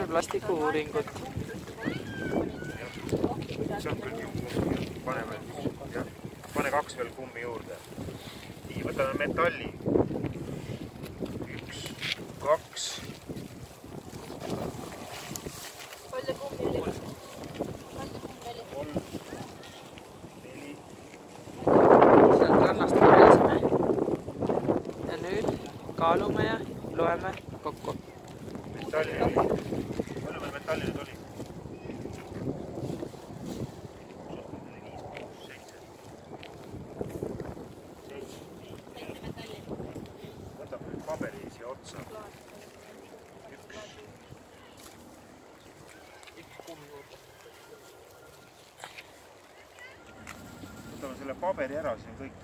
plastiku uuringut. See on küll kummi. Pane 2 veel kummi juurde. Nii, võtame metalli. 1, 2. Palju kummi oli? 3, 4. Sealt rannast korjasime. Ja nüüd kaalume ja loeme kokku. Metalli oli. Palju meil metalli nüüd oli? 7. Võtab nüüd paberi siia otsa. 1. Võtame selle paberi ära, siin kõik